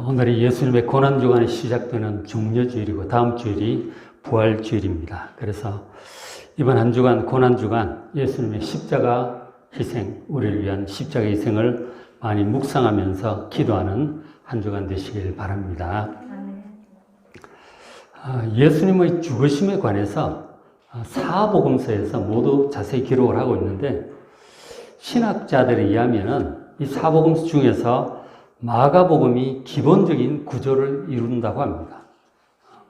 오늘이 예수님의 고난주간이 시작되는 종려주일이고 다음 주일이 부활주일입니다. 그래서 이번 한 주간, 고난주간 예수님의 십자가 희생, 우리를 위한 십자가 희생을 많이 묵상하면서 기도하는 한 주간 되시길 바랍니다. 예수님의 죽으심에 관해서 사복음서에서 모두 자세히 기록을 하고 있는데, 신학자들에 의하면은 이 사복음서 중에서 마가복음이 기본적인 구조를 이룬다고 합니다.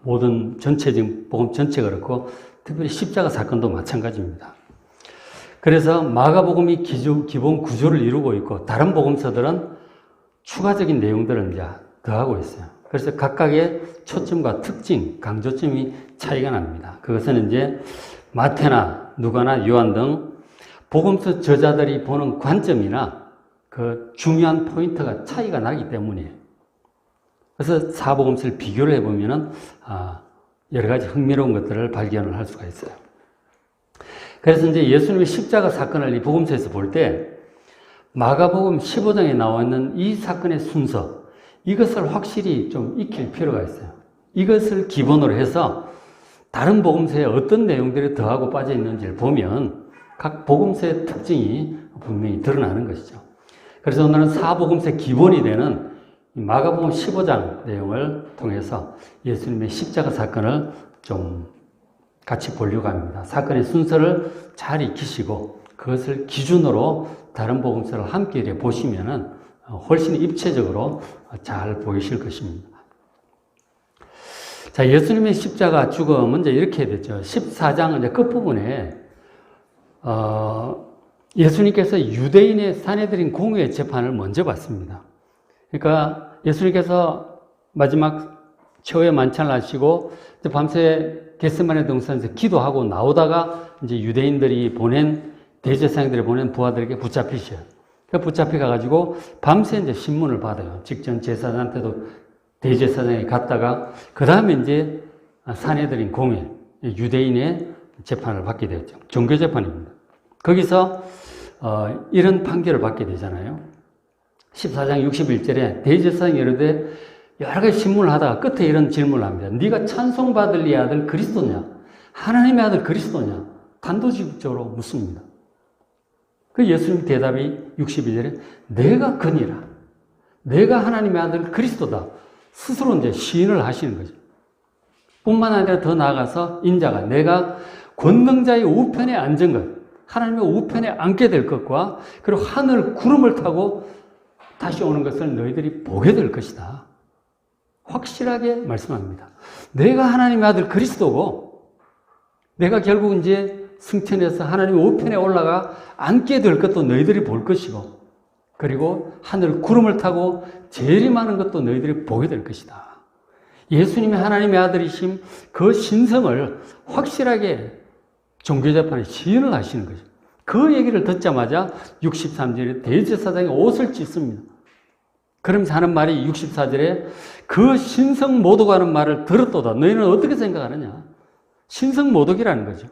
모든 전체적인 복음 전체가 그렇고 특별히 십자가 사건도 마찬가지입니다. 그래서 마가복음이 기본 구조를 이루고 있고 다른 복음서들은 추가적인 내용들을 이제 더하고 있어요. 그래서 각각의 초점과 특징, 강조점이 차이가 납니다. 그것은 이제 마태나 누가나 요한 등 복음서 저자들이 보는 관점이나 그 중요한 포인트가 차이가 나기 때문이에요. 그래서 사복음서를 비교를 해보면은 여러 가지 흥미로운 것들을 발견을 할 수가 있어요. 그래서 이제 예수님의 십자가 사건을 이 복음서에서 볼 때 마가복음 15장에 나와 있는 이 사건의 순서, 이것을 확실히 좀 익힐 필요가 있어요. 이것을 기본으로 해서 다른 복음서에 어떤 내용들이 더하고 빠져 있는지를 보면 각 복음서의 특징이 분명히 드러나는 것이죠. 그래서 오늘은 사복음서의 기본이 되는 마가복음 15장 내용을 통해서 예수님의 십자가 사건을 좀 같이 보려고 합니다. 사건의 순서를 잘 익히시고 그것을 기준으로 다른 복음서를 함께 보시면은 훨씬 입체적으로 잘 보이실 것입니다. 자, 예수님의 십자가 죽음은 이제 이렇게 되죠. 14장 이제 끝부분에 예수님께서 유대인의 사내들인 공회의 재판을 먼저 받습니다. 그러니까 예수님께서 마지막 최후의 만찬을 하시고 밤새 겟세마네 동산에서 기도하고 나오다가 이제 유대인들이 보낸 대제사장들이 보낸 부하들에게 붙잡히셔요. 그 붙잡혀 가가지고 밤새 이제 신문을 받아요. 직전 제사장한테도 대제사장이 갔다가 그 다음에 이제 사내들인 공회 유대인의 재판을 받게 되었죠. 종교 재판입니다. 거기서 이런 판결을 받게 되잖아요. 14장 61절에 대제사장이 이르되 여러 가지 신문을 하다가 끝에 이런 질문을 합니다. 네가 찬송받을 네 아들 그리스도냐? 하나님의 아들 그리스도냐? 단도직입적으로 묻습니다. 그 예수님 대답이 62절에 내가 그니라. 내가 하나님의 아들 그리스도다. 스스로 이제 시인을 하시는 거죠. 뿐만 아니라 더 나아가서 인자가 내가 권능자의 우편에 앉은 것, 하나님의 우편에 앉게 될 것과 그리고 하늘 구름을 타고 다시 오는 것을 너희들이 보게 될 것이다. 확실하게 말씀합니다. 내가 하나님의 아들 그리스도고 내가 결국 이제 승천해서 하나님의 우편에 올라가 앉게 될 것도 너희들이 볼 것이고 그리고 하늘 구름을 타고 재림하는 것도 너희들이 보게 될 것이다. 예수님이 하나님의 아들이심 그 신성을 확실하게 종교재판에 시인을 하시는 거죠. 그 얘기를 듣자마자 63절에 대제사장이 옷을 찢습니다. 그러면서 하는 말이 64절에 그 신성모독 하는 말을 들었도다. 너희는 어떻게 생각하느냐? 신성모독이라는 거죠.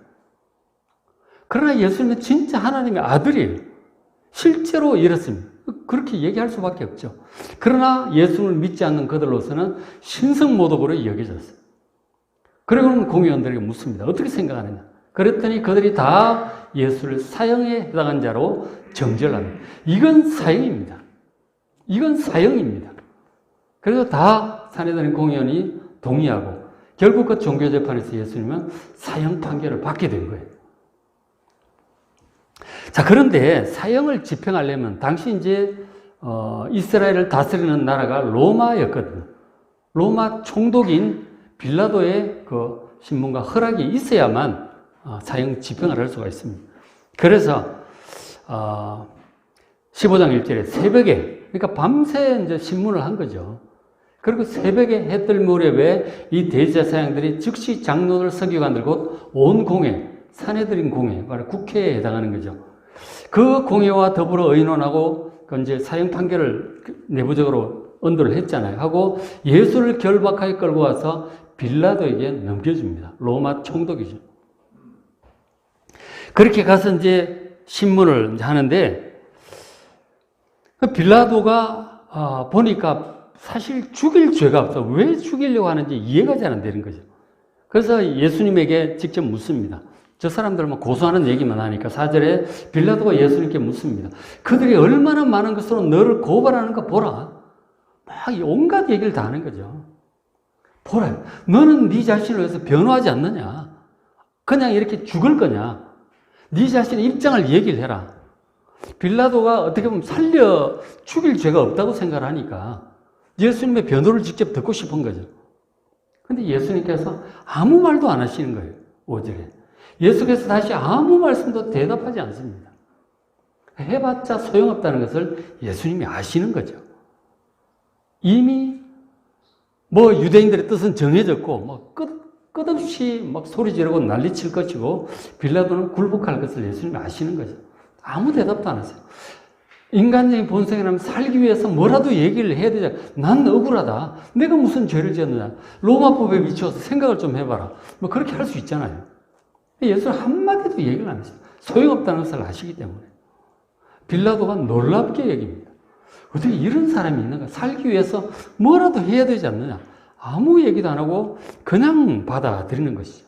그러나 예수님은 진짜 하나님의 아들이에요. 실제로 이렇습니다. 그렇게 얘기할 수밖에 없죠. 그러나 예수님을 믿지 않는 그들로서는 신성모독으로 여겨졌어요. 그리고는 공회원들에게 묻습니다. 어떻게 생각하느냐? 그랬더니 그들이 다 예수를 사형에 해당한 자로 정죄합니다. 이건 사형입니다. 이건 사형입니다. 그래서 다 사내들인 공회원이 동의하고 결국 그 종교재판에서 예수님은 사형 판결을 받게 된 거예요. 자, 그런데 사형을 집행하려면 당시 이제 이스라엘을 다스리는 나라가 로마였거든요. 로마 총독인 빌라도의 그 신문과 허락이 있어야만 사형 집행을 할 수가 있습니다. 그래서 15장 1절에 새벽에, 그러니까 밤새 이제 신문을 한 거죠. 그리고 새벽에 해 뜰 무렵에 이 대제사장들이 즉시 장로들, 서기관들 곧 온 공회, 사내들인 공회, 바로 국회에 해당하는 거죠. 그 공회와 더불어 의논하고 그 이제 사형 판결을 내부적으로 언도를 했잖아요. 하고 예수를 결박하게 끌고 와서 빌라도에게 넘겨줍니다. 로마 총독이죠. 그렇게 가서 이제 신문을 하는데 빌라도가 보니까 사실 죽일 죄가 없어. 왜 죽이려고 하는지 이해가 잘 안 되는 거죠. 그래서 예수님에게 직접 묻습니다. 저 사람들만 고소하는 얘기만 하니까 4절에 빌라도가 예수님께 묻습니다. 그들이 얼마나 많은 것으로 너를 고발하는 거 보라. 막 온갖 얘기를 다 하는 거죠. 보라. 너는 네 자신을 위해서 변호하지 않느냐. 그냥 이렇게 죽을 거냐. 네 자신의 입장을 얘기를 해라. 빌라도가 어떻게 보면 살려 죽일 죄가 없다고 생각하니까 예수님의 변호를 직접 듣고 싶은 거죠. 근데 예수님께서 아무 말도 안 하시는 거예요. 5절에. 예수께서 다시 아무 말씀도 대답하지 않습니다. 해봤자 소용없다는 것을 예수님이 아시는 거죠. 이미 유대인들의 뜻은 정해졌고 끝없이 소리 지르고 난리칠 것이고 빌라도는 굴복할 것을 예수님이 아시는 거죠. 아무 대답도 안 하세요. 인간적인 본성이라면 살기 위해서 뭐라도 얘기를 해야 되잖아. 난 억울하다. 내가 무슨 죄를 지었느냐. 로마법에 미쳐서 생각을 좀 해봐라. 그렇게 할 수 있잖아요. 예수는 한마디도 얘기를 안 했어요. 소용없다는 것을 아시기 때문에. 빌라도가 놀랍게 여깁니다. 어떻게 이런 사람이 있는가? 살기 위해서 뭐라도 해야 되지 않느냐? 아무 얘기도 안 하고 그냥 받아들이는 것이죠.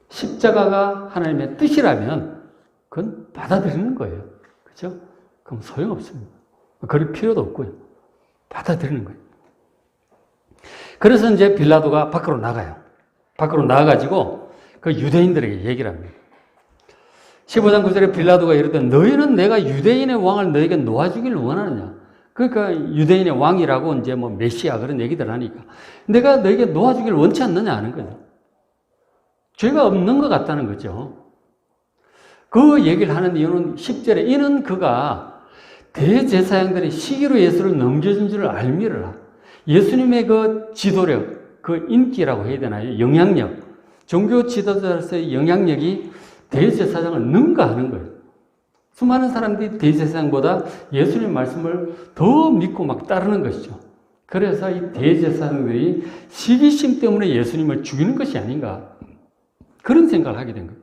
십자가가 하나님의 뜻이라면 그건 받아들이는 거예요. 그렇죠? 그럼 소용없습니다. 그럴 필요도 없고요. 받아들이는 거예요. 그래서 이제 빌라도가 밖으로 나가요. 밖으로 나가가지고 그 유대인들에게 얘기를 합니다. 15장 9절에 빌라도가 이르되 너희는 내가 유대인의 왕을 너에게 놓아주기를 원하느냐. 그러니까 유대인의 왕이라고 이제 메시아 그런 얘기들 하니까 내가 너에게 놓아주기를 원치 않느냐 하는 거죠. 죄가 없는 것 같다는 거죠. 그 얘기를 하는 이유는 10절에 이는 그가 대제사장들이 시기로 예수를 넘겨준 줄을 알미르라. 예수님의 그 지도력, 그 인기라고 해야 되나요? 영향력, 종교 지도자로서의 영향력이 대제사장을 능가하는 거예요. 수많은 사람들이 대제사장보다 예수님 말씀을 더 믿고 따르는 것이죠. 그래서 이 대제사장들이 시기심 때문에 예수님을 죽이는 것이 아닌가 그런 생각을 하게 된 거예요.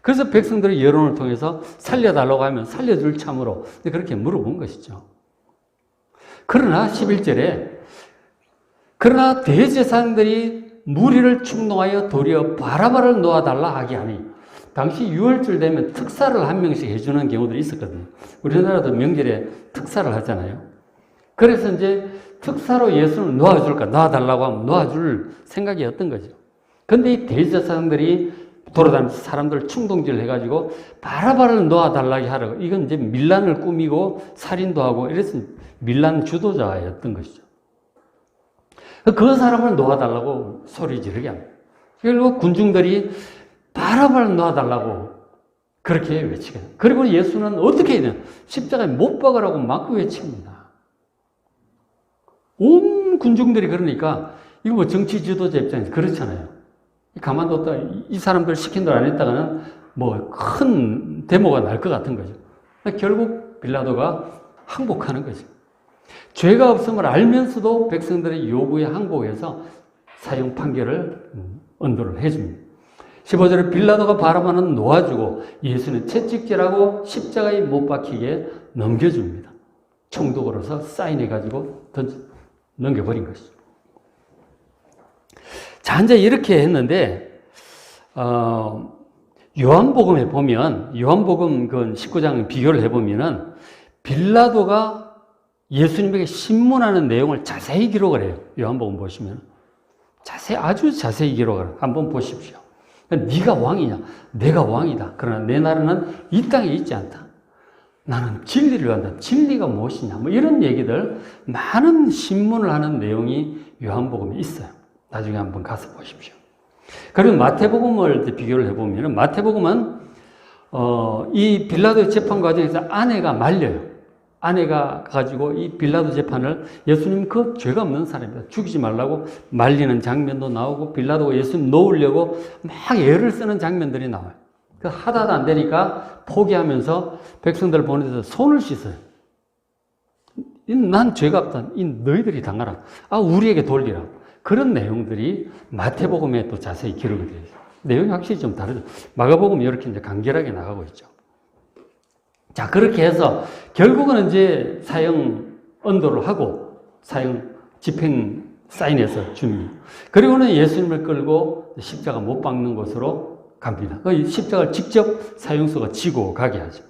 그래서 백성들의 여론을 통해서 살려달라고 하면 살려줄 참으로 그렇게 물어본 것이죠. 그러나 11절에 그러나 대제사장들이 무리를 충동하여 도리어 바라바를 놓아달라 하게 하니 당시 6월절 되면 특사를 한 명씩 해주는 경우들이 있었거든요. 우리나라도 명절에 특사를 하잖아요. 그래서 이제 특사로 예수를 놓아달라고 하면 놓아줄 생각이었던 거죠. 근데 이 대제사장들이 돌아다니면서 사람들을 충동질을 해가지고 바라바를 놓아달라고 하라고. 이건 이제 밀란을 꾸미고 살인도 하고 이래서 밀란 주도자였던 것이죠. 그 사람을 놓아달라고 소리 지르게 합니다. 결국 군중들이 바라바를 놓아달라고 그렇게 외치게 합니다. 그리고 예수는 어떻게 해야 되냐. 십자가에 못 박으라고 막 외칩니다. 온 군중들이 그러니까 이거 정치 지도자 입장에서 그렇잖아요. 가만뒀다 이 사람들 시킨 대로 안 했다가는 큰 데모가 날 것 같은 거죠. 결국 빌라도가 항복하는 거죠. 죄가 없음을 알면서도 백성들의 요구에 항복해서 사형 판결을 언도를 해줍니다. 15절에 빌라도가 바라바는 놓아주고 예수는 채찍질하고 십자가에 못 박히게 넘겨줍니다. 총도 걸어서 사인해가지고 넘겨버린 것이죠. 자, 이제 이렇게 했는데, 요한복음에 보면, 요한복음 그 19장 비교를 해보면은, 빌라도가 예수님에게 신문하는 내용을 자세히 기록을 해요. 요한복음 보시면. 아주 자세히 기록을 해요. 한번 보십시오. 네가 왕이냐? 내가 왕이다. 그러나 내 나라는 이 땅에 있지 않다. 나는 진리를 한다. 진리가 무엇이냐? 이런 얘기들, 많은 신문을 하는 내용이 요한복음에 있어요. 나중에 한번 가서 보십시오. 그리고 마태복음을 비교를 해보면 마태복음은 이 빌라도의 재판 과정에서 아내가 말려요. 아내가 가지고 이 빌라도 재판을 예수님 그 죄가 없는 사람이다. 죽이지 말라고 말리는 장면도 나오고 빌라도가 예수님 놓으려고 막 애를 쓰는 장면들이 나와요. 하다도 안 되니까 포기하면서 백성들 보내서 손을 씻어요. 난 죄가 없다. 너희들이 당하라. 우리에게 돌리라. 그런 내용들이 마태복음에 또 자세히 기록이 되어 있어요. 내용이 확실히 좀 다르죠. 마가복음은 이렇게 이제 간결하게 나가고 있죠. 자, 그렇게 해서 결국은 이제 사형 언도를 하고 집행 사인해서 줍니다. 그리고는 예수님을 끌고 십자가 못 박는 곳으로 갑니다. 그 십자가를 직접 사형수가 지고 가게 하죠.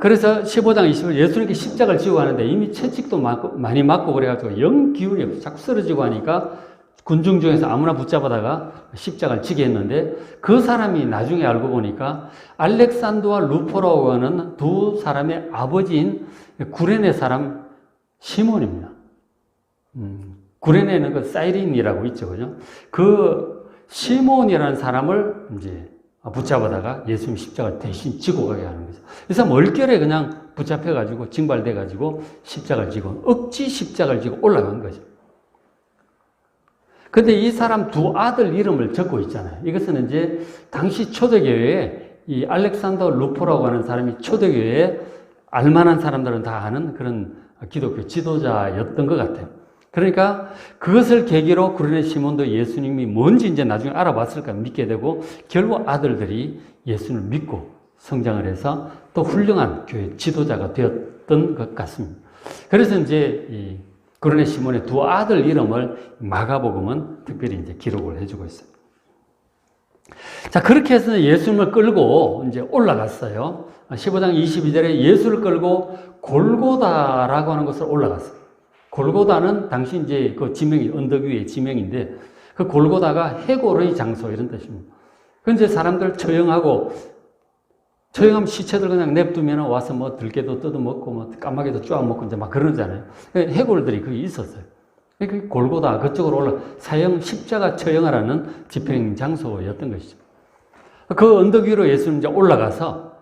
그래서 15장 20절 예수님께 십자가를 지고 가는데 이미 채찍도 많이 맞고 그래가지고 영 기운이 없어. 자꾸 쓰러지고 하니까 군중 중에서 아무나 붙잡아다가 십자가를 지게 했는데 그 사람이 나중에 알고 보니까 알렉산더와 루포라고 하는 두 사람의 아버지인 구레네 사람 시몬입니다. 구레네는 그 사이린이라고 있죠. 그죠? 그 시몬이라는 사람을 이제 붙잡아다가 예수님 십자가를 대신 지고 가게 하는 거죠. 그래서 얼결에 그냥 붙잡혀가지고 징발돼가지고 십자가를 지고 억지 십자가를 지고 올라간 거죠. 근데 이 사람 두 아들 이름을 적고 있잖아요. 이것은 이제 당시 초대교회에 이 알렉산더 루포라고 하는 사람이 초대교회에 알만한 사람들은 다 아는 그런 기독교 지도자였던 것 같아요. 그러니까 그것을 계기로 구레네 시몬도 예수님이 뭔지 이제 나중에 알아봤을까 믿게 되고 결국 아들들이 예수님을 믿고 성장을 해서 또 훌륭한 교회 지도자가 되었던 것 같습니다. 그래서 이제 이 구레네 시몬의 두 아들 이름을 마가복음은 특별히 이제 기록을 해주고 있어요. 자, 그렇게 해서 예수님을 끌고 이제 올라갔어요. 15장 22절에 예수를 끌고 골고다라고 하는 곳으로 올라갔어요. 골고다는 당시 이제 그 지명이 언덕 위의 지명인데 그 골고다가 해골의 장소 이런 뜻입니다. 근데 사람들 처형하면 시체들 그냥 냅두면 와서 뭐 들깨도 뜯어먹고 뭐 까마귀도 쪼아먹고 이제 막 그러잖아요. 해골들이 거기 있었어요. 그 골고다 그쪽으로 사형 십자가 처형하라는 집행 장소였던 것이죠. 그 언덕 위로 예수님 이제 올라가서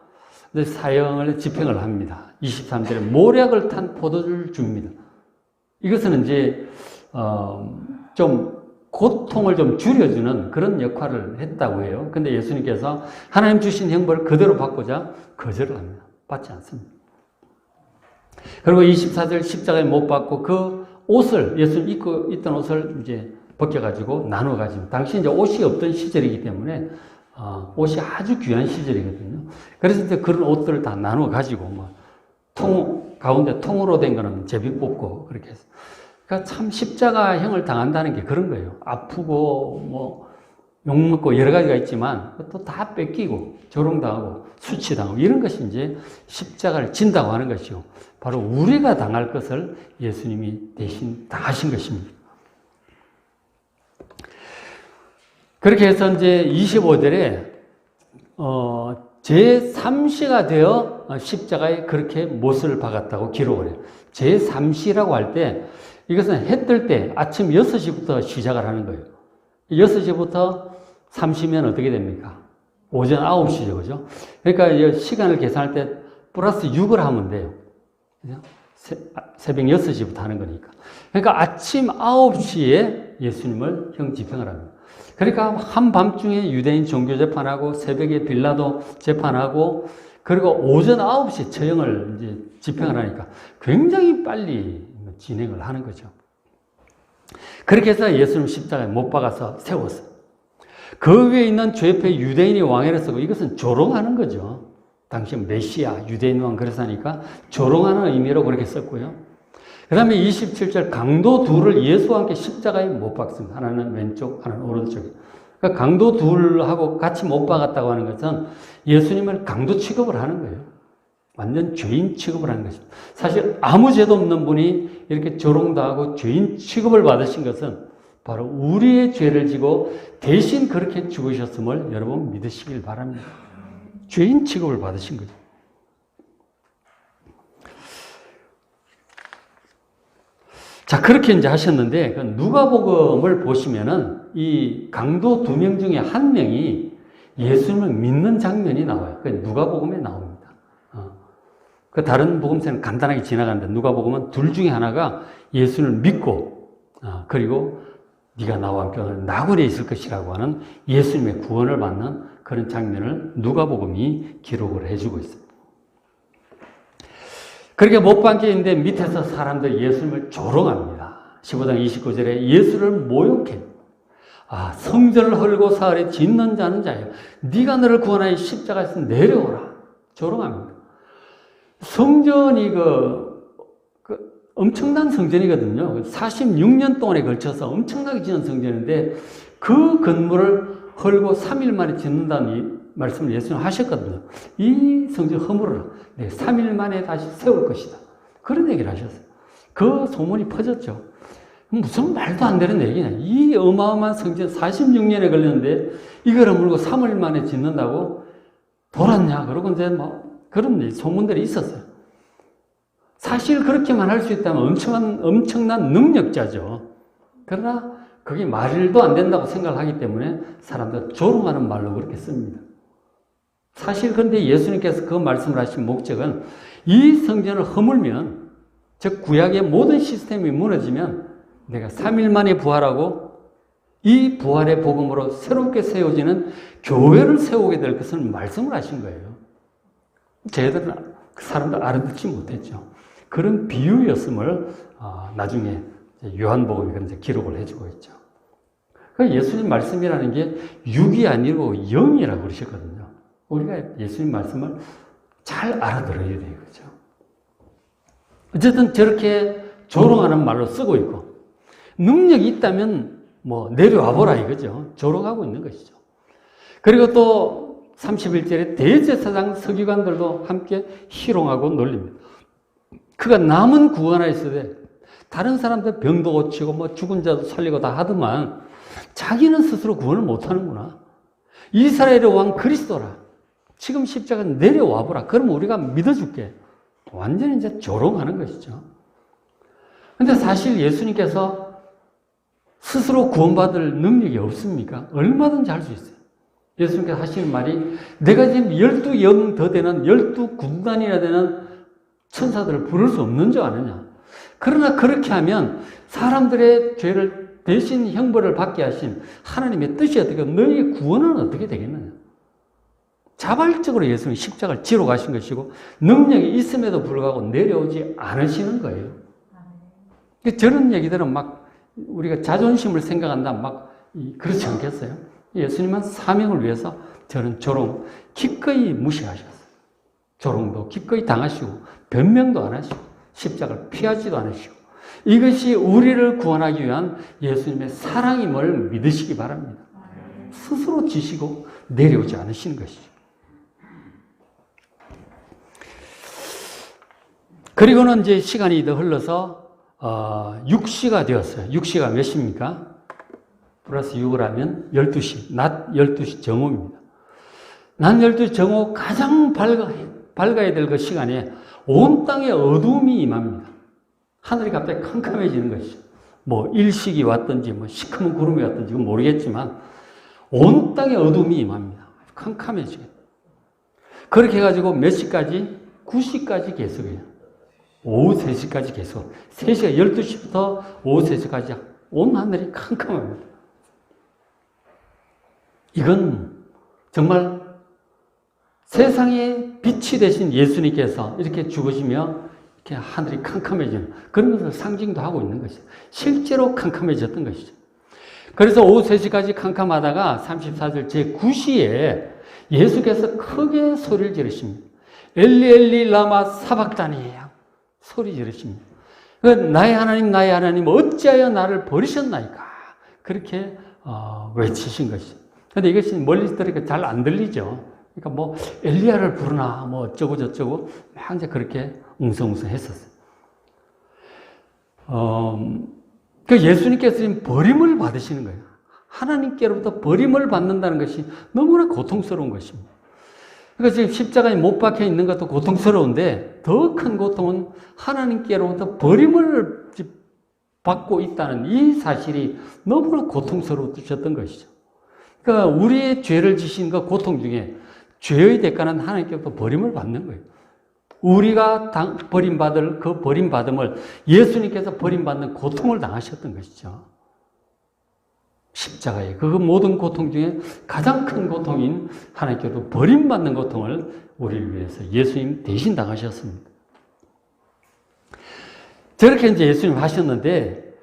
이제 사형을 집행을 합니다. 23절에 모략을 탄 포도주를 줍니다. 이것은 이제 좀 고통을 좀 줄여주는 그런 역할을 했다고 해요. 근데 예수님께서 하나님 주신 형벌을 그대로 받고자 거절을 합니다. 받지 않습니다. 그리고 24절 십자가에 못 박고 그 옷을 예수님 입고 있던 옷을 이제 벗겨가지고 나눠가지고 당시 이제 옷이 없던 시절이기 때문에 옷이 아주 귀한 시절이거든요. 그래서 이제 그런 옷들을 다 나눠가지고 뭐 가운데 통으로 된 거는 제비 뽑고 그렇게 해서. 그러니까 참 십자가형을 당한다는 게 그런 거예요. 아프고 뭐 욕먹고 여러 가지가 있지만 또 다 뺏기고 조롱당하고 수치당하고 이런 것이 이제 십자가를 진다고 하는 것이요. 바로 우리가 당할 것을 예수님이 대신 다 하신 것입니다. 그렇게 해서 이제 25절에 제3시가 되어 십자가에 그렇게 못을 박았다고 기록을 해요. 제3시라고 할 때 이것은 해 뜰 때 아침 6시부터 시작을 하는 거예요. 6시부터 3시면 어떻게 됩니까? 오전 9시죠. 그죠? 그러니까 시간을 계산할 때 플러스 6을 하면 돼요. 그죠? 새벽 6시부터 하는 거니까. 그러니까 아침 9시에 예수님을 형 집행을 합니다. 그러니까 한밤중에 유대인 종교 재판하고 새벽에 빌라도 재판하고 그리고 오전 9시에 처형을 이제 집행을 하니까 굉장히 빨리 진행을 하는 거죠. 그렇게 해서 예수님 십자가에 못 박아서 세웠어요. 그 위에 있는 죄패 유대인이 왕위를 쓰고 이것은 조롱하는 거죠. 당시 메시아, 유대인 왕 그래서 하니까 조롱하는 의미로 그렇게 썼고요. 그 다음에 27절 강도 둘을 예수와 함께 십자가에 못 박습니다. 하나는 왼쪽, 하나는 오른쪽에. 그러니까 강도 둘하고 같이 못 박았다고 하는 것은 예수님을 강도 취급을 하는 거예요. 완전 죄인 취급을 하는 것입니다. 사실 아무 죄도 없는 분이 이렇게 조롱당하고 죄인 취급을 받으신 것은 바로 우리의 죄를 지고 대신 그렇게 죽으셨음을 여러분 믿으시길 바랍니다. 죄인 취급을 받으신 거죠. 자, 그렇게 이제 하셨는데, 누가복음을 보시면은 이 강도 2명 중에 1명이 예수님을 믿는 장면이 나와요. 그 누가복음에 나옵니다. 그 다른 복음서는 간단하게 지나가는데 누가복음은 둘 중에 하나가 예수님을 믿고, 그리고 네가 나와 함께 오늘 나굴에 있을 것이라고 하는 예수님의 구원을 받는 그런 장면을 누가복음이 기록을 해주고 있습니다. 그렇게 못 박혀 있는데 밑에서 사람들이 예수님을 조롱합니다. 15장 29절에 예수를 모욕해. 성전을 헐고 사흘에 짓는 자는 자예요. 네가 너를 구원하여 십자가에서 내려오라. 조롱합니다. 성전이 엄청난 성전이거든요. 46년 동안에 걸쳐서 엄청나게 지은 성전인데 그 건물을 헐고 3일 만에 짓는다는 이 말씀을 예수님 하셨거든요. 이 성전 허물어라. 네, 3일 만에 다시 세울 것이다. 그런 얘기를 하셨어요. 그 소문이 퍼졌죠. 무슨 말도 안 되는 얘기냐. 이 어마어마한 성전 46년에 걸렸는데 이걸 허물고 3일 만에 짓는다고 돌았냐. 그러고 이제 뭐 그런 소문들이 있었어요. 사실 그렇게만 할 수 있다면 엄청난 능력자죠. 그러나 그게 말도 안 된다고 생각을 하기 때문에 사람들 조롱하는 말로 그렇게 씁니다. 사실 그런데 예수님께서 그 말씀을 하신 목적은 이 성전을 허물면, 즉 구약의 모든 시스템이 무너지면 내가 3일 만에 부활하고 이 부활의 복음으로 새롭게 세워지는 교회를 세우게 될 것을 말씀을 하신 거예요. 저희들은 그 사람들 알아듣지 못했죠. 그런 비유였음을 나중에 요한복음이 그런 기록을 해주고 있죠. 예수님 말씀이라는 게 육이 아니고 영이라고 그러셨거든요. 우리가 예수님 말씀을 잘 알아들어야 돼요. 그죠? 어쨌든 저렇게 조롱하는 말로 쓰고 있고, 능력이 있다면 뭐 내려와보라 이거죠. 조롱하고 있는 것이죠. 그리고 또 31절에 대제사장 서기관들도 함께 희롱하고 놀립니다. 그가 남은 구원하였으되 다른 사람들 병도 고치고 뭐 죽은 자도 살리고 다 하더만 자기는 스스로 구원을 못하는구나. 이스라엘의 왕 그리스도라. 지금 십자가 내려와보라. 그럼 우리가 믿어줄게. 완전히 이제 조롱하는 것이죠. 근데 사실 예수님께서 스스로 구원받을 능력이 없습니까? 얼마든지 할 수 있어요. 예수님께서 하시는 말이 내가 지금 12영 더 되는 12군단이나 되는 천사들을 부를 수 없는 줄 아느냐. 그러나 그렇게 하면 사람들의 죄를 대신 형벌을 받게 하신 하나님의 뜻이 어떻게, 너희의 구원은 어떻게 되겠느냐. 자발적으로 예수님이 십자가를 지러 가신 것이고 능력이 있음에도 불구하고 내려오지 않으시는 거예요. 저런 얘기들은 막 우리가 자존심을 생각한다면 막 그렇지 않겠어요? 예수님은 사명을 위해서 저런 조롱 기꺼이 무시하셨어요. 조롱도 기꺼이 당하시고 변명도 안 하시고 십자가를 피하지도 않으시고, 이것이 우리를 구원하기 위한 예수님의 사랑임을 믿으시기 바랍니다. 스스로 지시고 내려오지 않으시는 것이죠. 그리고는 이제 시간이 더 흘러서 6시가 되었어요. 6시가 몇 시입니까? 플러스 6을 하면 12시, 낮 12시 정오입니다. 낮 12시 정오 가장 밝아야 될 그 시간에 온 땅에 어두움이 임합니다. 하늘이 갑자기 캄캄해지는 것이죠. 뭐 일식이 왔든지 뭐 시커먼 구름이 왔든지 그건 모르겠지만 온 땅에 어두움이 임합니다. 캄캄해지게. 그렇게 해가지고 몇 시까지? 9시까지 계속해요. 오후 3시까지 계속. 3시가 12시부터 오후 3시까지 온 하늘이 캄캄합니다. 이건 정말 세상의 빛이 되신 예수님께서 이렇게 죽으시며 이렇게 하늘이 캄캄해지는 그런 것을 상징도 하고 있는 것이죠. 실제로 캄캄해졌던 것이죠. 그래서 오후 3시까지 캄캄하다가 34절 제9시에 예수께서 크게 소리를 지르십니다. 엘리 엘리 라마 사박다니에요. 소리 지르십니다. 나의 하나님 어찌하여 나를 버리셨나이까. 그렇게 외치신 것이죠. 그런데 이것이 멀리서 들으니까 잘 안 들리죠. 그러니까 뭐 엘리야를 부르나 뭐 어쩌고 저쩌고 막 이제 그렇게 웅성웅성 했었어요. 그 예수님께서 지금 버림을 받으시는 거예요. 하나님께로부터 버림을 받는다는 것이 너무나 고통스러운 것입니다. 그러니까 지금 십자가에 못 박혀 있는 것도 고통스러운데 더 큰 고통은 하나님께로부터 버림을 받고 있다는 이 사실이 너무나 고통스러우셨던 것이죠. 그러니까 우리의 죄를 지신 그 고통 중에 죄의 대가는 하나님께로부터 버림을 받는 거예요. 우리가 버림받을 그 버림받음을 예수님께서 버림받는 고통을 당하셨던 것이죠. 십자가의 그 모든 고통 중에 가장 큰 고통인 하나님께로부터 버림받는 고통을 우리를 위해서 예수님 대신 당하셨습니다. 저렇게 이제 예수님 하셨는데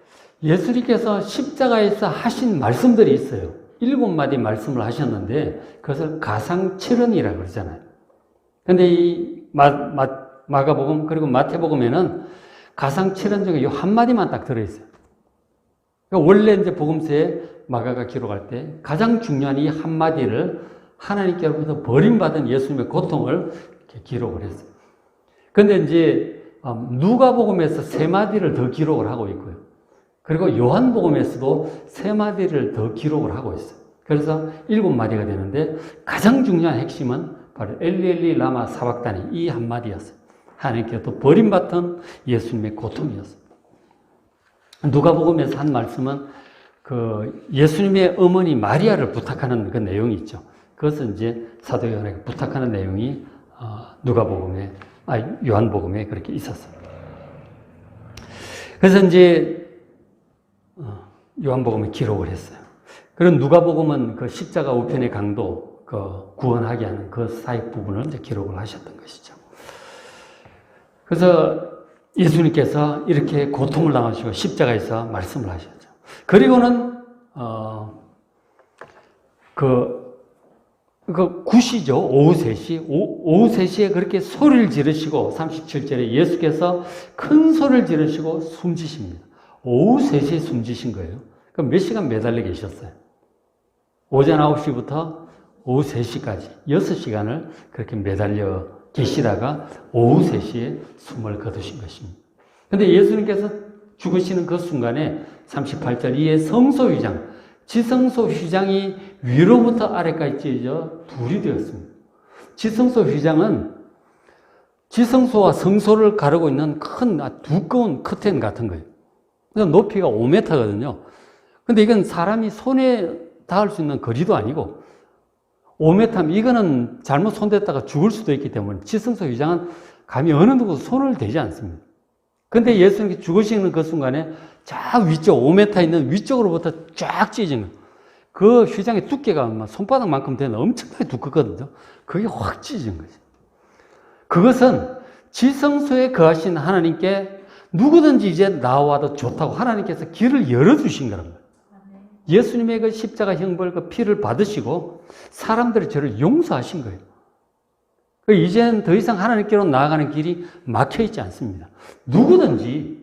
예수님께서 십자가에서 하신 말씀들이 있어요. 7마디 말씀을 하셨는데 그것을 가상칠언이라고 그러잖아요. 근데 이 마가복음 그리고 마태복음에는 가상 7원 중에 이 한마디만 딱 들어있어요. 그러니까 원래 이제 복음서에 마가가 기록할 때 가장 중요한 이 한마디를 하나님께로부터 버림받은 예수님의 고통을 이렇게 기록을 했어요. 근데 이제 누가복음에서 3마디를 더 기록을 하고 있고요. 그리고 요한복음에서도 3마디를 더 기록을 하고 있어요. 그래서 7마디가 되는데 가장 중요한 핵심은 바로 엘리 라마 사박다니 이 한마디였어요. 하나님께로부터 버림받은 예수님의 고통이었어요. 누가복음에서 한 말씀은 그 예수님의 어머니 마리아를 부탁하는 그 내용이 있죠. 그것은 이제 사도 요한에게 부탁하는 내용이 요한복음에 그렇게 있었어요. 그래서 이제 요한복음에 기록을 했어요. 그런 누가복음은 그 십자가 우편의 강도 그 구원하게 하는 그 사역 부분을 이제 기록을 하셨던 것이죠. 그래서 예수님께서 이렇게 고통을 당하시고 십자가에서 말씀을 하셨죠. 그리고는 굿이죠. 오후 3시. 오후 3시에 그렇게 소리를 지르시고 37절에 예수께서 큰 소리를 지르시고 숨지십니다. 오후 3시에 숨지신 거예요. 그럼 몇 시간 매달려 계셨어요? 오전 9시부터 오후 3시까지 6시간을 그렇게 매달려 계시다가 오후 3시에 숨을 거두신 것입니다. 그런데 예수님께서 죽으시는 그 순간에 38절 이에 성소휘장, 지성소 휘장이 위로부터 아래까지 찢어져 둘이 되었습니다. 지성소 휘장은 지성소와 성소를 가르고 있는 큰 두꺼운 커튼 같은 거예요. 높이가 5m거든요. 근데 이건 사람이 손에 닿을 수 있는 거리도 아니고 5m면 이거는 잘못 손댔다가 죽을 수도 있기 때문에 지성소 휘장은 감히 어느 누구 손을 대지 않습니다. 근데 예수님이 죽으시는 그 순간에 저 위쪽 5m 있는 위쪽으로부터 쫙 찢어진 거예요. 그 휘장의 두께가 손바닥만큼 되는 엄청나게 두껍거든요. 그게 확 찢어진 거죠. 그것은 지성소에 거하신 하나님께 누구든지 이제 나와도 좋다고 하나님께서 길을 열어주신 거란 거예요. 예수님의 그 십자가 형벌 그 피를 받으시고 사람들이 저를 용서하신 거예요. 이제는 더 이상 하나님께로 나아가는 길이 막혀 있지 않습니다. 누구든지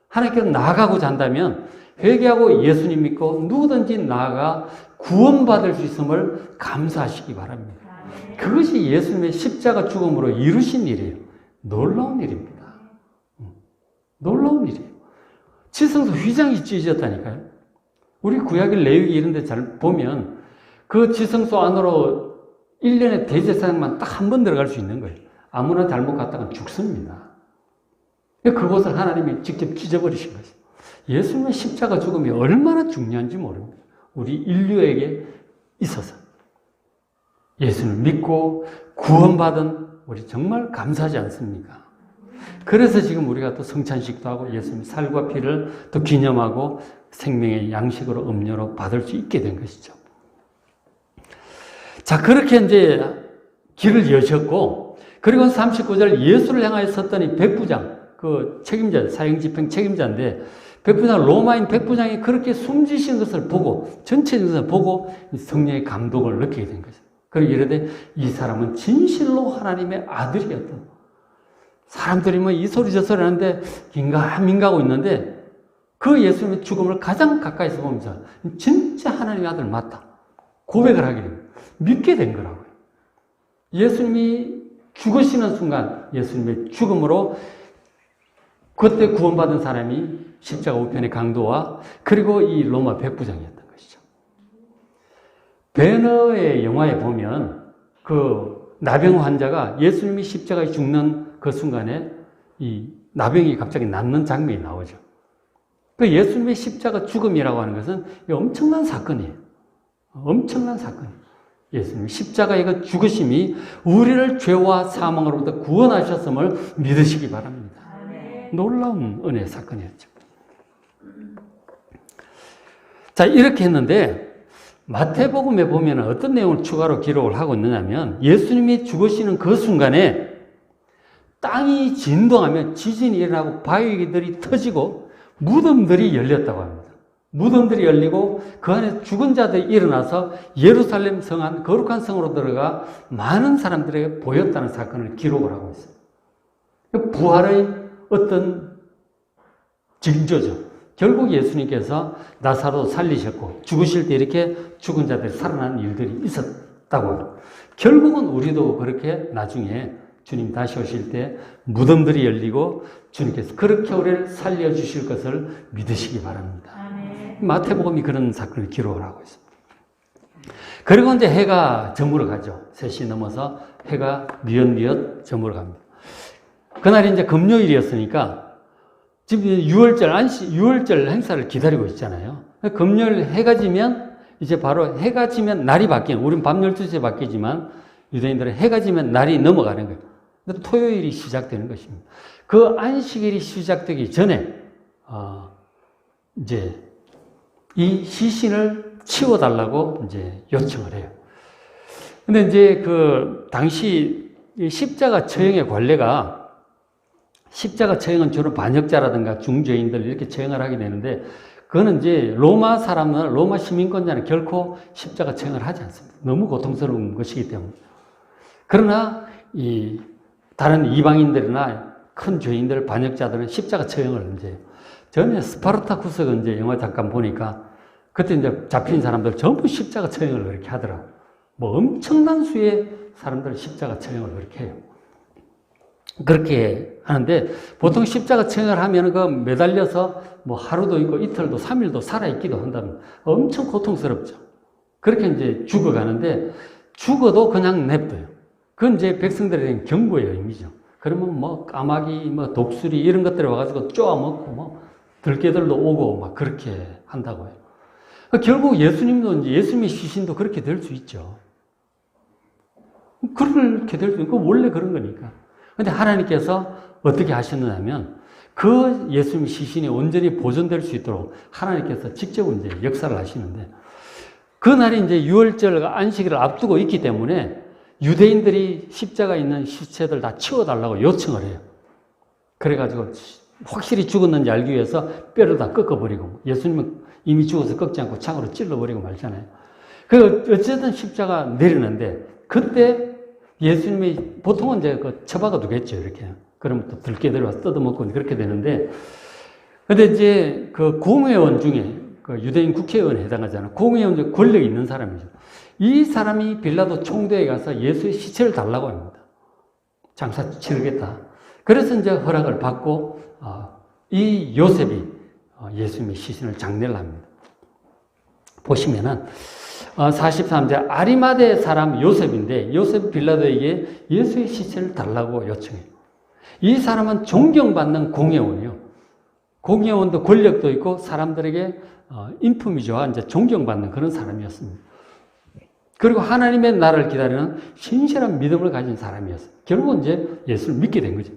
하나님께로 나아가고자 한다면 회개하고 예수님 믿고 누구든지 나아가 구원받을 수 있음을 감사하시기 바랍니다. 그것이 예수님의 십자가 죽음으로 이루신 일이에요. 놀라운 일입니다. 놀라운 일이에요. 지성소 휘장이 찢어졌다니까요. 우리 구약의 레위기 이런 데 잘 보면 그 지성소 안으로 1년에 대제사장만 딱 한 번 들어갈 수 있는 거예요. 아무나 잘못 갔다가 죽습니다. 그곳을 하나님이 직접 찢어버리신 거죠. 예수님의 십자가 죽음이 얼마나 중요한지 모릅니다. 우리 인류에게 있어서. 예수를 믿고 구원받은 우리 정말 감사하지 않습니까? 그래서 지금 우리가 또 성찬식도 하고 예수님의 살과 피를 또 기념하고 생명의 양식으로 음료로 받을 수 있게 된 것이죠. 자, 그렇게 이제 길을 여셨고, 그리고 39절 예수를 향하여 섰더니 백부장, 그 책임자, 사형집행 책임자인데, 백부장, 로마인 백부장이 그렇게 숨지신 것을 보고, 전체적인 것을 보고 성령의 감동을 느끼게 된 거죠. 그리고 이르되 이 사람은 진실로 하나님의 아들이었다. 사람들이 뭐 이 소리 저 소리 하는데 긴가민가하고 있는데 그 예수님의 죽음을 가장 가까이서 보면서 진짜 하나님의 아들 맞다. 고백을 하게 됩니다. 믿게 된 거라고요. 예수님이 죽으시는 순간 예수님의 죽음으로 그때 구원받은 사람이 십자가 우편의 강도와 그리고 이 로마 백부장이었던 것이죠. 베너의 영화에 보면 그 나병 환자가 예수님이 십자가에 죽는 그 순간에 이 나병이 갑자기 낫는 장면이 나오죠. 그 예수님의 십자가 죽음이라고 하는 것은 엄청난 사건이에요. 엄청난 사건이에요. 예수님 십자가의 그 죽으심이 우리를 죄와 사망으로부터 구원하셨음을 믿으시기 바랍니다. 놀라운 은혜의 사건이었죠. 자, 이렇게 했는데 마태복음에 보면 어떤 내용을 추가로 기록을 하고 있느냐면 예수님이 죽으시는 그 순간에 땅이 진동하며 지진이 일어나고 바위들이 터지고 무덤들이 열렸다고 합니다. 무덤들이 열리고 그 안에 죽은 자들이 일어나서 예루살렘 성안 거룩한 성으로 들어가 많은 사람들에게 보였다는 사건을 기록을 하고 있어요. 부활의 어떤 징조죠. 결국 예수님께서 나사로 살리셨고 죽으실 때 이렇게 죽은 자들이 살아난 일들이 있었다고요. 결국은 우리도 그렇게 나중에 주님 다시 오실 때 무덤들이 열리고 주님께서 그렇게 우리를 살려주실 것을 믿으시기 바랍니다. 마태복음이 그런 사건을 기록을 하고 있습니다. 그리고 이제 해가 저물어 가죠. 3시 넘어서 해가 뉘엿뉘엿 저물어 갑니다. 그날이 이제 금요일이었으니까 지금 6월절 행사를 기다리고 있잖아요. 금요일 해가 지면 이제 바로 해가 지면 날이 바뀌는, 우리는 밤 12시에 바뀌지만 유대인들은 해가 지면 날이 넘어가는 거예요. 토요일이 시작되는 것입니다. 그 안식일이 시작되기 전에 이제 이 시신을 치워달라고 이제 요청을 해요. 근데 이제 그 당시 십자가 처형의 관례가, 십자가 처형은 주로 반역자라든가 중죄인들 이렇게 처형을 하게 되는데, 그거는 이제 로마 사람은, 로마 시민권자는 결코 십자가 처형을 하지 않습니다. 너무 고통스러운 것이기 때문에. 그러나 이 다른 이방인들이나 큰 죄인들, 반역자들은 십자가 처형을 이제, 전에 스파르타쿠스가 이제 영화 잠깐 보니까 그때 이제 잡힌 사람들 전부 십자가 처형을 그렇게 하더라고요. 뭐 엄청난 수의 사람들 십자가 처형을 그렇게 해요. 그렇게 하는데 보통 십자가 처형을 하면 그 매달려서 뭐 하루도 있고 이틀도 3일도 살아있기도 한다면 엄청 고통스럽죠. 그렇게 이제 죽어가는데 죽어도 그냥 냅둬요. 그건 이제 백성들에게는 경고의 의미죠. 그러면 뭐 까마귀, 뭐 독수리 이런 것들이 와가지고 쪼아먹고 뭐 들개들도 오고 막 그렇게 한다고요. 결국 예수님도 이제 예수님의 시신도 그렇게 될 수 있죠. 그렇게 될 수 있고 원래 그런 거니까. 근데 하나님께서 어떻게 하셨느냐면 그 예수님 시신이 온전히 보존될 수 있도록 하나님께서 직접 이제 역사를 하시는데, 그날이 이제 6월절 안식일을 앞두고 있기 때문에 유대인들이 십자가 있는 시체들 다 치워달라고 요청을 해요. 그래가지고 확실히 죽었는지 알기 위해서 뼈를 다 꺾어버리고, 예수님은 이미 죽어서 꺾지 않고 창으로 찔러버리고 말잖아요. 그 어쨌든 십자가 내리는데, 그때 예수님이 보통은 이제 그 처박아 두겠죠, 이렇게. 그러면 또 들깨들 와서 뜯어먹고 그렇게 되는데, 근데 이제 그 공회원 중에 그 유대인 국회의원에 해당하잖아요. 공회원 중에 권력이 있는 사람이죠. 이 사람이 빌라도 총대에 가서 예수의 시체를 달라고 합니다. 장사 치르겠다. 그래서 이제 허락을 받고 이 요셉이 예수님의 시신을 장례를 합니다. 보시면은 43절 아리마대 사람 요셉인데, 요셉 빌라도에게 예수의 시체를 달라고 요청해요. 이 사람은 존경받는 공회원이요. 공회원도 권력도 있고 사람들에게 인품이 좋아 이제 존경받는 그런 사람이었습니다. 그리고 하나님의 나라를 기다리는 신실한 믿음을 가진 사람이었어요. 결국은 이제 예수를 믿게 된 거죠.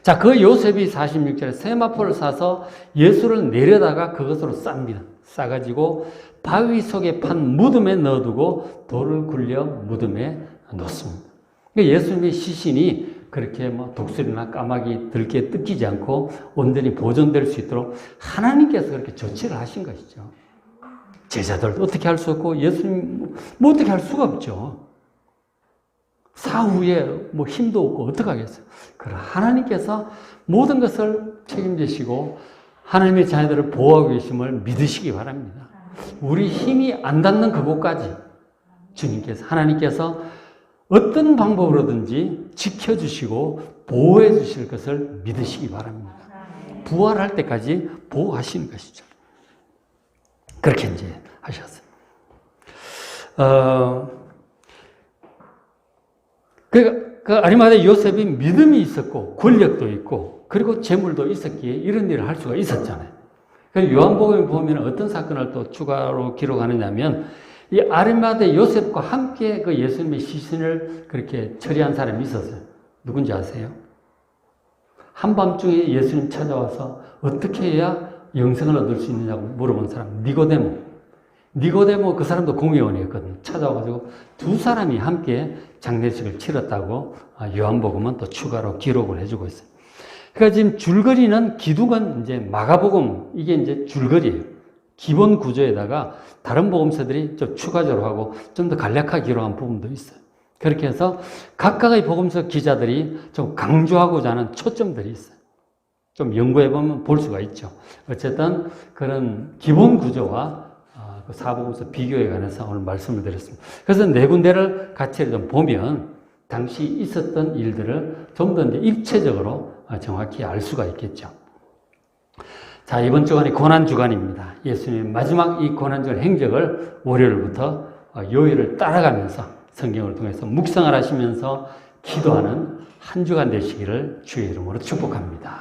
자, 그 요셉이 46절에 세마포를 사서 예수를 내려다가 그것으로 쌉니다. 싸가지고 바위 속에 판 무덤에 넣어두고 돌을 굴려 무덤에 넣습니다. 예수님의 시신이 그렇게 뭐 독수리나 까마귀, 들깨 뜯기지 않고 온전히 보존될 수 있도록 하나님께서 그렇게 조치를 하신 것이죠. 제자들도 어떻게 할 수 없고 예수님 뭐 어떻게 할 수가 없죠. 사후에 뭐 힘도 없고 어떡하겠어요. 그러나 하나님께서 모든 것을 책임지시고 하나님의 자녀들을 보호하고 계심을 믿으시기 바랍니다. 우리 힘이 안 닿는 그곳까지 주님께서, 하나님께서 어떤 방법으로든지 지켜주시고 보호해 주실 것을 믿으시기 바랍니다. 부활할 때까지 보호하시는 것이죠. 그렇게 이제 하셨어요. 그 아리마대 요셉이 믿음이 있었고 권력도 있고 그리고 재물도 있었기에 이런 일을 할 수가 있었잖아요. 그리고 요한복음에 보면 어떤 사건을 또 추가로 기록하느냐면 이 아리마대 요셉과 함께 그 예수님의 시신을 그렇게 처리한 사람이 있었어요. 누군지 아세요? 한밤중에 예수님 찾아와서 어떻게 해야 영생을 얻을 수 있느냐고 물어본 사람, 니고데모 그 사람도 공회원이었거든요. 찾아와가지고 두 사람이 함께 장례식을 치렀다고 요한복음은 또 추가로 기록을 해주고 있어요. 그러니까 지금 줄거리는 기둥은 이제 마가복음, 이게 이제 줄거리예요. 기본 구조에다가 다른 복음서들이 좀 추가적으로 하고 좀 더 간략하게 기록한 부분도 있어요. 그렇게 해서 각각의 복음서 기자들이 좀 강조하고자 하는 초점들이 있어요. 좀 연구해보면 볼 수가 있죠. 어쨌든 그런 기본 구조와 그 사복음서 비교에 관해서 오늘 말씀을 드렸습니다. 그래서 네 군데를 같이 좀 보면 당시 있었던 일들을 좀 더 입체적으로 정확히 알 수가 있겠죠. 자, 이번 주간이 고난주간입니다. 예수님의 마지막 이 고난주간 행적을 월요일부터 요일을 따라가면서 성경을 통해서 묵상을 하시면서 기도하는 한 주간 되시기를 주의 이름으로 축복합니다.